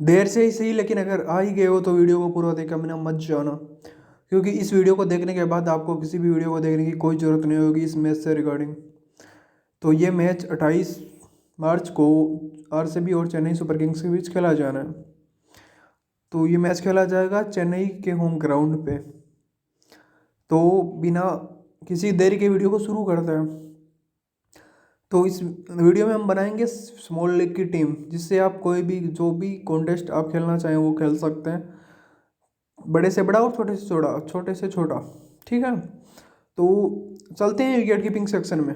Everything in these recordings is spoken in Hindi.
देर से ही सही, लेकिन अगर आ ही गए हो तो वीडियो को पूरा देखा बिना मत जाना, क्योंकि इस वीडियो को देखने के बाद आपको किसी भी वीडियो को देखने की कोई ज़रूरत नहीं होगी इस मैच से रिगार्डिंग। तो ये मैच 28 मार्च को आरसीबी और चेन्नई सुपर किंग्स के बीच खेला जाना है। तो ये मैच खेला जाएगा चेन्नई के होम ग्राउंड पे। तो बिना किसी देरी के वीडियो को शुरू करते हैं। तो इस वीडियो में हम बनाएंगे स्मॉल लीग की टीम, जिससे आप कोई भी जो भी कॉन्टेस्ट आप खेलना चाहें वो खेल सकते हैं, बड़े से बड़ा और छोटे से छोटा, छोटे से छोटा। ठीक है, तो चलते हैं विकेट कीपिंग सेक्शन में।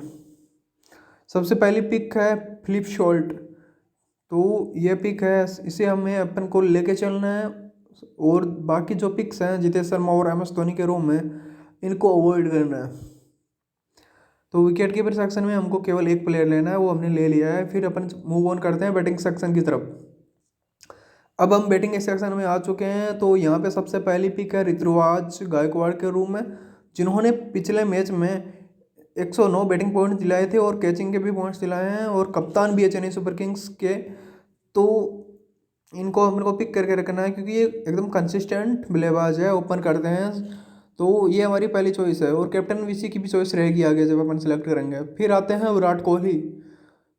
सबसे पहली पिक है फिलिप शॉल्ट। तो ये पिक है, इसे हमें अपन को लेके चलना है, और बाकी जो पिक्स हैं जितेश शर्मा और एम एस धोनी के रूम में, इनको अवॉइड करना है। तो विकेट कीपर सेक्शन में हमको केवल एक प्लेयर लेना है, वो हमने ले लिया है। फिर अपन मूव ऑन करते हैं बैटिंग सेक्शन की तरफ। अब हम बैटिंग सेक्शन में आ चुके हैं। तो यहाँ पे सबसे पहली पिक है ऋतुराज गायकवाड़ के रूम में, जिन्होंने पिछले मैच में 109 बैटिंग पॉइंट दिलाए थे और कैचिंग के भी पॉइंट्स दिलाए हैं, और कप्तान भी है चेन्नई सुपर किंग्स के। तो इनको हम को पिक करके रखना है, क्योंकि ये एकदम कंसिस्टेंट बल्लेबाज है, ओपन करते हैं। तो ये हमारी पहली चॉइस है, और कैप्टन वीसी की भी चॉइस रहेगी आगे जब अपन सेलेक्ट करेंगे। फिर आते हैं विराट कोहली।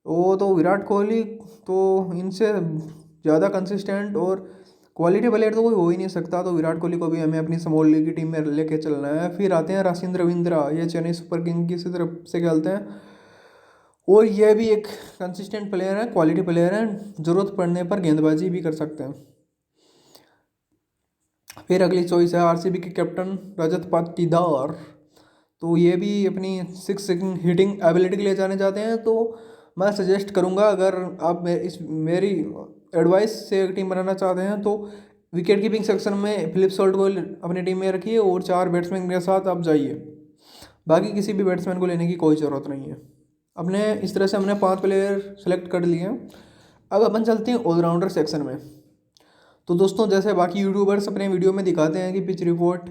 वो तो विराट कोहली तो इनसे ज़्यादा कंसिस्टेंट और क्वालिटी प्लेयर तो कोई हो ही नहीं सकता। तो विराट कोहली को भी हमें अपनी स्मॉल लीग की टीम में लेके चलना है। फिर आते हैं राजेंद्र रविंद्रा, ये चेन्नई सुपर किंग की तरफ से खेलते हैं, और ये भी एक कंसिस्टेंट प्लेयर है, क्वालिटी प्लेयर है, ज़रूरत पड़ने पर गेंदबाजी भी कर सकते हैं। फिर अगली चॉइस है आरसीबी के कैप्टन रजत पाटीदार। तो ये भी अपनी सिक्स हिटिंग एबिलिटी के लिए जाने जाते हैं। तो मैं सजेस्ट करूँगा, अगर आप मेरी एडवाइस से एक टीम बनाना चाहते हैं, तो विकेट कीपिंग सेक्शन में फिलिप सॉल्ट को अपनी टीम में रखिए, और 4 बैट्समैन के साथ आप जाइए। बाकी किसी भी बैट्समैन को लेने की कोई ज़रूरत नहीं है। अपने इस तरह से हमने 5 प्लेयर सेलेक्ट कर लिए हैं। अब अपन चलते हैं ऑलराउंडर सेक्शन में। तो दोस्तों, जैसे बाकी यूट्यूबर्स अपने वीडियो में दिखाते हैं कि पिच रिपोर्ट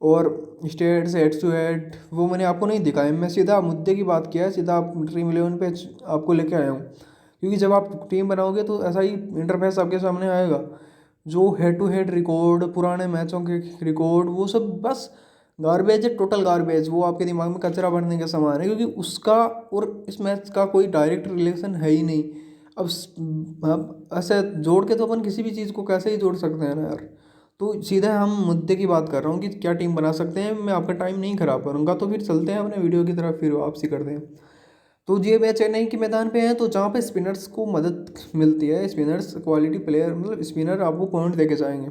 और स्टेट्स हेड टू हेड, वो मैंने आपको नहीं दिखाया। मैं सीधा मुद्दे की बात किया है, सीधा आप ड्रीम 11 पे आपको लेके आया हूँ। क्योंकि जब आप टीम बनाओगे तो ऐसा ही इंटरफेस आपके सामने आएगा। जो हेड टू हेड रिकॉर्ड, पुराने मैचों के रिकॉर्ड, वो सब बस गार्बेज है, टोटल गार्बेज। वो आपके दिमाग में कचरा भरने का सामान है, क्योंकि उसका और इस मैच का कोई डायरेक्ट रिलेशन है ही नहीं। अब ऐसे जोड़ के तो अपन किसी भी चीज़ को कैसे ही जोड़ सकते हैं ना यार। तो सीधा हम मुद्दे की बात कर रहा हूँ कि क्या टीम बना सकते हैं। मैं आपका टाइम नहीं खराब करूँगा। तो फिर चलते हैं अपने वीडियो की तरफ, फिर वापसी करते हैं। तो ये मैच चेन्नई के मैदान पे है, तो जहाँ पे स्पिनर्स को मदद मिलती है। स्पिनर्स क्वालिटी प्लेयर, मतलब स्पिनर आपको पॉइंट देके जाएंगे।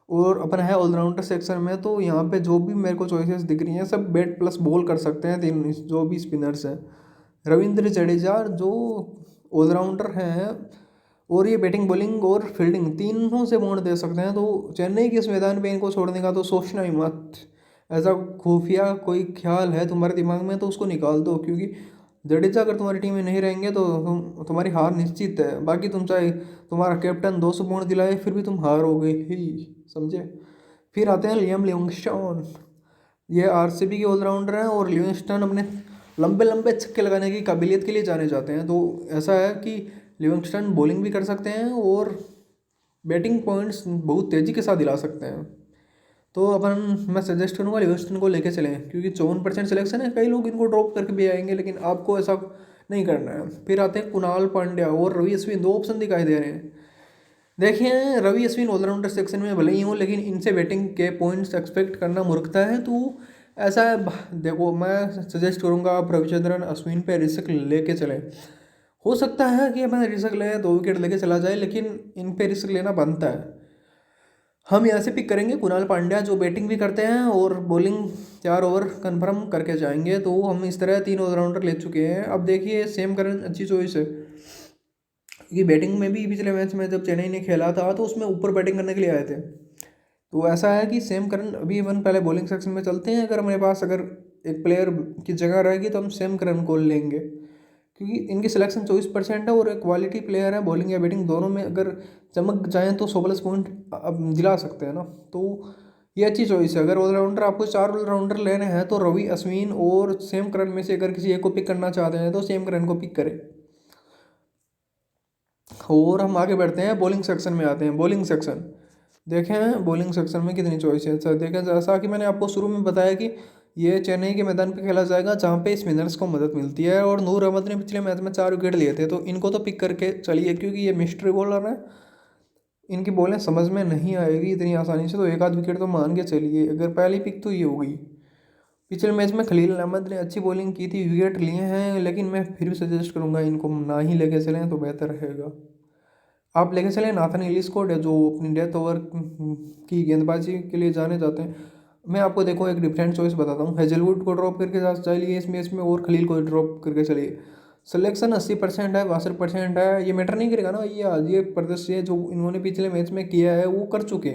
और अपन है ऑलराउंडर सेक्शन में, तो यहाँ पे जो भी मेरे को चॉइसेस दिख रही हैं, सब बैट प्लस बॉल कर सकते हैं तीन जो भी स्पिनर्स हैं। रविंद्र जडेजा जो ऑलराउंडर हैं, और ये बैटिंग बॉलिंग और फील्डिंग तीनों से पॉइंट दे सकते हैं। तो चेन्नई के इस मैदान पे इनको छोड़ने का तो सोचना ही मत। ऐसा खुफिया कोई ख्याल है तुम्हारे दिमाग में तो उसको निकाल दो, क्योंकि जडेजा अगर तुम्हारी टीम में नहीं रहेंगे तो तुम्हारी हार निश्चित है। बाकी तुम चाहे तुम्हारा कैप्टन 200 पॉइंट दिलाए, फिर भी तुम हारोगे ही, समझे। फिर आते हैं लियम लिविंगस्टन। ये आरसीबी के ऑलराउंडर हैं, और लिविंगस्टन अपने लंबे लंबे छक्के लगाने की काबिलियत के लिए जाने जाते हैं। तो ऐसा है कि लिविंगस्टन बॉलिंग भी कर सकते हैं, और बैटिंग पॉइंट्स बहुत तेज़ी के साथ दिला सकते हैं। तो अपन मैं सजेस्ट करूँगा लिविंगस्टन को लेके चलें, क्योंकि 54% सिलेक्शन है। कई लोग इनको ड्रॉप करके भी आएंगे, लेकिन आपको ऐसा नहीं करना है। फिर आते हैं कुणाल पांड्या और रवि अश्विन, 2 ऑप्शन दिखाई दे रहे हैं। देखिए, रवि अश्विन ऑलराउंडर सेक्शन में भले ही हों, लेकिन इनसे बैटिंग के पॉइंट्स एक्सपेक्ट करना मूर्खता है। तो ऐसा है, देखो मैं सजेस्ट करूँगा आप रविचंद्रन अश्विन पे रिस्क लेके चलें। हो सकता है कि अपन रिस्क लें 2 विकेट लेके चला जाए, लेकिन इन पे रिस्क लेना बनता है। हम यहाँ से पिक करेंगे कुणाल पांड्या, जो बैटिंग भी करते हैं और बॉलिंग 4 ओवर कन्फर्म करके जाएंगे। तो हम इस तरह 3 ऑलराउंडर ले चुके हैं। अब देखिए, सेम करन अच्छी चॉइस है, क्योंकि बैटिंग में भी पिछले मैच में जब चेन्नई ने खेला था तो उसमें ऊपर बैटिंग करने के लिए आए थे। तो ऐसा है कि सेम करन, अभी अपन पहले बॉलिंग सेक्शन में चलते हैं। अगर हमारे पास अगर एक प्लेयर की जगह रहेगी तो हम सेम करन को लेंगे, क्योंकि इनकी सिलेक्शन 24% है, और एक क्वालिटी प्लेयर है, बॉलिंग या बैटिंग दोनों में अगर चमक जाएँ तो 100+ पॉइंट अब दिला सकते हैं ना। तो ये अच्छी चॉइस है। अगर ऑलराउंडर आपको 4 ऑलराउंडर लेने हैं, तो रवि अश्विन और सेम करन में से अगर किसी एक को पिक करना चाहते हैं तो सेम करन को पिक करें। और हम आगे बढ़ते हैं, बॉलिंग सेक्शन में आते हैं। बॉलिंग सेक्शन देखें, बॉलिंग सेक्शन में कितनी चॉइस है। अच्छा देखें, जैसा कि मैंने आपको शुरू में बताया कि ये चेन्नई के मैदान पे खेला जाएगा जहाँ पे स्पिनर्स को मदद मिलती है, और नूर अहमद ने पिछले मैच में 4 विकेट लिए थे, तो इनको तो पिक करके चलिए, क्योंकि ये मिस्ट्री बॉलर है, इनकी बॉलें समझ में नहीं आएगी इतनी आसानी से, तो एक आध विकेट तो मान के चलिए। अगर पहली पिक तो ये हो गई। पिछले मैच में खलील अहमद ने अच्छी बॉलिंग की थी, विकेट लिए हैं, लेकिन मैं फिर भी सजेस्ट करूंगा इनको ना ही लेके चलें तो बेहतर रहेगा। आप लेके चलें नाथन एलिस को, जो अपनी डेथ ओवर की गेंदबाजी के लिए जाने जाते हैं। मैं आपको देखो एक डिफरेंट चॉइस बताता हूँ, हेजलवुड को ड्रॉप करके चलिए इस मैच में, और खलील को ड्रॉप करके चलिए। सिलेक्शन 80% है, 62% है, ये मैटर नहीं करेगा ना, ये प्रदर्शन जो इन्होंने पिछले मैच में किया है वो कर चुके।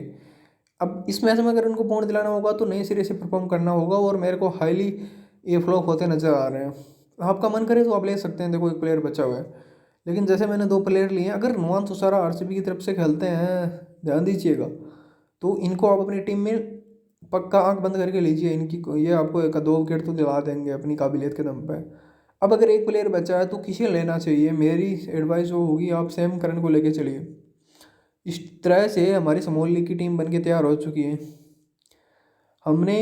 अब इस मैच में अगर इनको पॉइंट दिलाना होगा तो नए सिरे से परफॉर्म करना होगा, और मेरे को हाईली ये फ्लॉप होते नजर आ रहे हैं। आपका मन करे तो आप ले सकते हैं, देखो एक प्लेयर बचा हुआ है, लेकिन जैसे मैंने 2 प्लेयर लिए हैं, अगर नुआन तुषारा आरसीबी की तरफ से खेलते हैं, ध्यान दीजिएगा, तो इनको आप अपनी टीम में पक्का आंख बंद करके लीजिए, इनकी ये आपको 1-2 विकेट तो दिला देंगे अपनी काबिलियत के दम पे। अब अगर एक प्लेयर बचा है तो किसे लेना चाहिए, मेरी एडवाइस जो होगी, आप सैम करन को लेके चलिए। इस तरह से हमारी स्मॉल लीग की टीम बन के तैयार हो चुकी है। हमने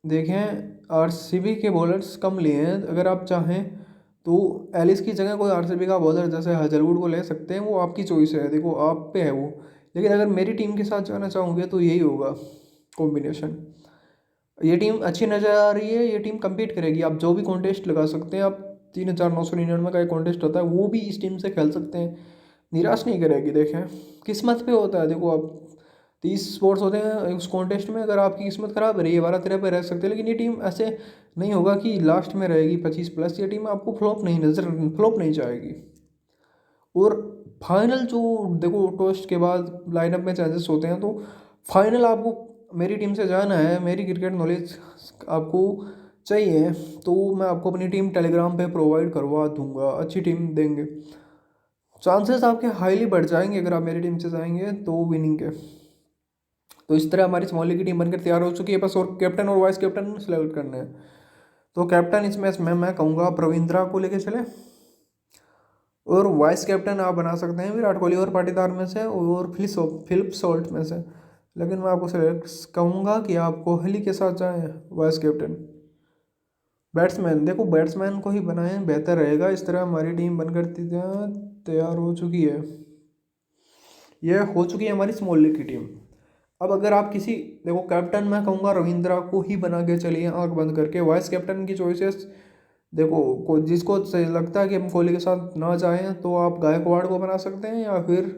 देखें आरसीबी के बॉलर्स कम लिए हैं, अगर आप चाहें तो एलिस की जगह कोई आरसीबी का बॉलर जैसे हजलवुड को ले सकते हैं, वो आपकी चॉइस है, देखो आप पे है वो। लेकिन अगर मेरी टीम के साथ जाना चाहोगे तो यही होगा कॉम्बिनेशन। ये टीम अच्छी नज़र आ रही है, ये टीम compete करेगी, आप जो भी कॉन्टेस्ट लगा सकते हैं, आप 3,999 का एक कॉन्टेस्ट होता है, वो भी इस टीम से खेल सकते हैं, निराश नहीं करेगी। देखें किस्मत पे होता है, देखो आप 30 स्पोर्ट्स होते हैं उस कॉन्टेस्ट में, अगर आपकी किस्मत खराब रही है 12-13 पे रह सकते हैं, लेकिन ये टीम ऐसे नहीं होगा कि लास्ट में रहेगी 25+, ये टीम आपको फ्लॉप नहीं जाएगी। और फाइनल जो देखो टॉस के बाद लाइनअप में चेंजेस होते हैं, तो फाइनल आपको मेरी टीम से जाना है, मेरी क्रिकेट नॉलेज आपको चाहिए, तो मैं आपको अपनी टीम टेलीग्राम पे प्रोवाइड करवा दूंगा, अच्छी टीम देंगे, चांसेस आपके हाईली बढ़ जाएंगे अगर आप मेरी टीम से जाएंगे तो विनिंग के। तो इस तरह हमारी स्मॉल लीग की टीम बनकर तैयार हो चुकी है, बस और कैप्टन और वाइस कैप्टन सेलेक्ट करने हैं। तो कैप्टन इस मैच में मैं कहूँगा आप रविंद्रा को लेके चले, और वाइस कैप्टन आप बना सकते हैं विराट कोहली और पाटीदार में से, और फिलिप सॉल्ट में से, लेकिन मैं आपको सेलेक्ट कहूँगा कि आप कोहली के साथ जाएं वाइस कैप्टन। बैट्समैन देखो, बैट्समैन को ही बनाएं, बेहतर रहेगा। इस तरह हमारी टीम बनकर तैयार हो चुकी है, यह हो चुकी है हमारी स्मॉल लीग की टीम। अब अगर आप किसी, देखो कैप्टन मैं कहूँगा रविंद्रा को ही बना के चलिए आंख बंद करके। वाइस कैप्टन की चॉइसेस देखो, जिसको सही लगता है कि हम कोहली के साथ ना जाएं तो आप गायकवाड़ को बना सकते हैं या फिर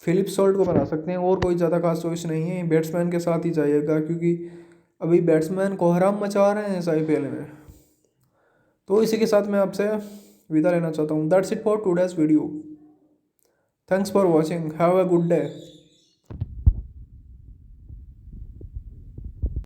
फिलिप सॉल्ट को बना सकते हैं, और कोई ज़्यादा खास चॉइस नहीं है, बैट्समैन के साथ ही जाइएगा, क्योंकि अभी बैट्समैन कोहराम मचा रहे हैं इस IPL में। तो इसी के साथ मैं आपसे विदा लेना चाहता हूँ। That's it for today's video, thanks for watching, have a good day.